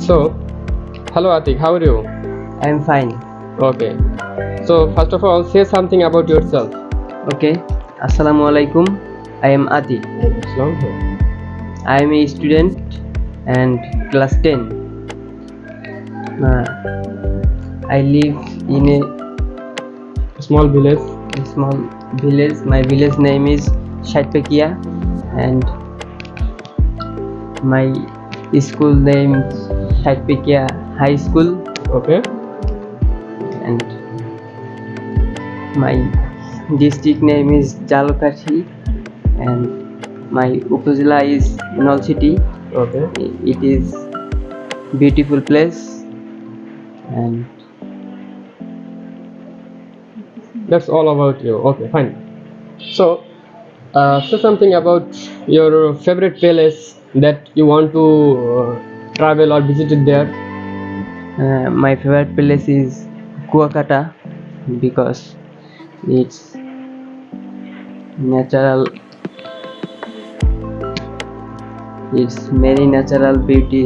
So, hello Atik, how are you? I'm fine. Okay. So, first of all, say something about yourself. Okay. Assalamu alaikum. I am Ati. I am a student and class 10. I live in a Small village. small village. My village name is Shaitpekia and my school name is Shaitpekia High School Okay. and my district name is Jalokati and my upazila is Nol City. Okay. It is beautiful place and That's all about you. Okay, fine. So, say something about your favorite place that you want to travel or visit it there. my favorite place is Kuakata because it's natural. It's many natural beauty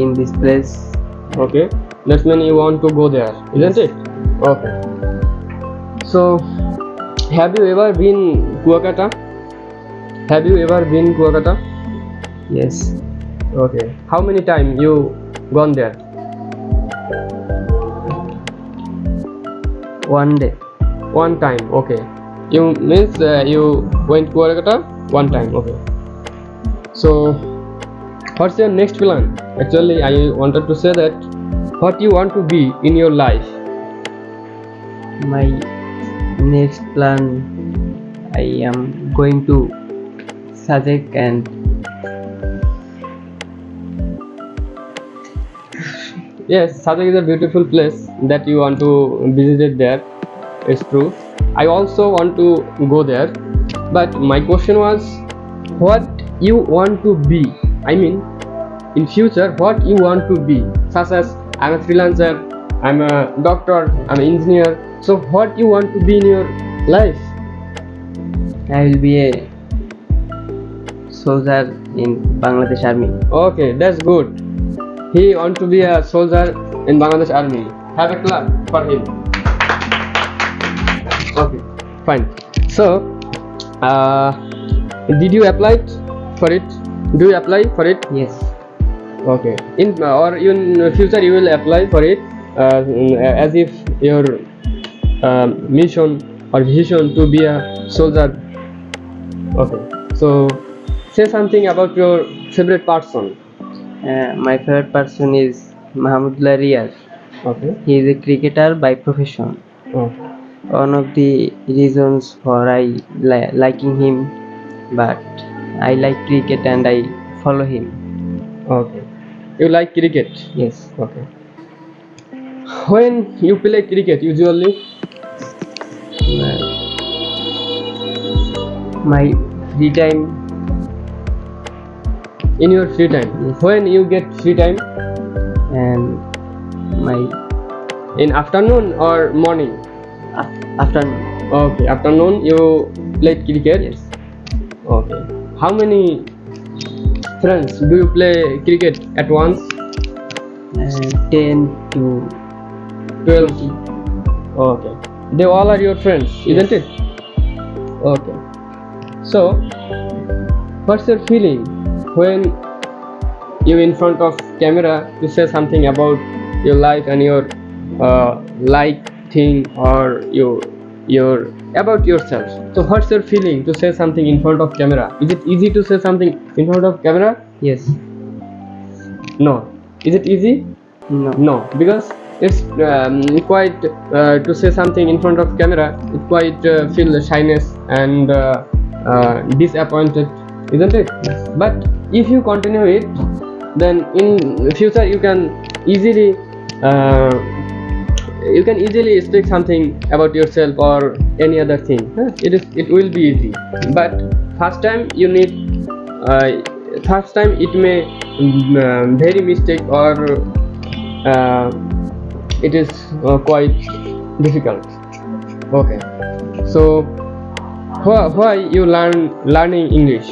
in this place. Okay. That's when you want to go there, isn't Yes. it? Okay. So, have you ever been Kuakata? Have you ever been Kuakata? Yes, Okay. How many time you gone there? one day. One time. Okay. You means you went Kuakata one time. Okay. So, what's your next plan? Actually, I wanted to say that what you want to be in your life. My next plan, I am going to Sajek and Yes, Sadak is a beautiful place that you want to visit it there. It's true. I also want to go there, but my question was, what you want to be? I mean, in future, what you want to be? Such as I'm a freelancer, I'm a doctor, I'm an engineer. So, what you want to be in your life? I will be a soldier in Bangladesh Army. Okay, that's good. He want to be a soldier in Bangladesh Army. Have a clap for him. Okay, fine. So, did you apply for it? Do you apply for it? Yes, Okay. In future you will apply for it as if your mission or vision to be a soldier. Okay. So, say something about your favorite person. my favorite person is Mahamudullah Riyaz. Okay. He is a cricketer by profession. Okay. One of the reasons for I liking him, but I like cricket and I follow him. Okay. You like cricket? Yes, Okay. When you play cricket, usually my free time. in your free time. Yes. When you get free time, And my in afternoon or morning? afternoon. Okay, afternoon you play cricket. Yes, Okay. How many friends do you play cricket at once? 10 to 12. Okay. They all are your friends, isn't Yes. it? Okay. So, what's your feeling when you in front of camera to say something about your life and your like thing or your about yourself? So, what's your feeling to say something in front of camera? Is it easy to say something in front of camera? Yes, No. Is it easy? no, No, because it's quite to say something in front of camera. It quite feel shyness and disappointed, isn't it? Yes. But if you continue it, then in future easily uh, you can easily speak something about yourself or any other thing. It will be easy. But first time you need first time it may very mistake or it is quite difficult. Okay. So why you learning English?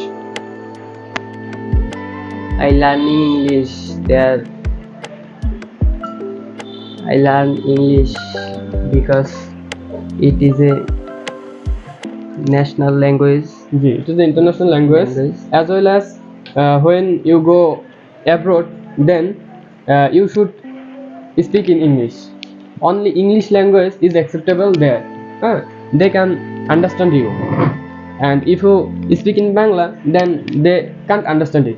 I learning English there I learn English because it is a national language. It is the international language. As well as when you go abroad, then you should speak in English. Only English language is acceptable there. They can understand you. And if you speak in Bangla, then they can't understand it.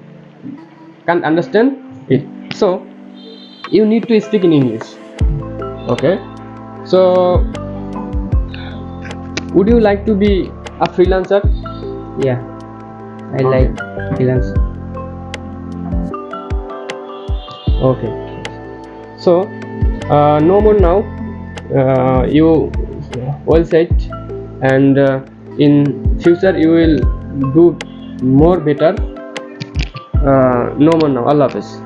So you need to speak in English. Okay. So would you like to be a freelancer? Yeah, I like freelance. Okay. So no more now. You well said, and in future you will do more better. No more now. Allah Hafiz.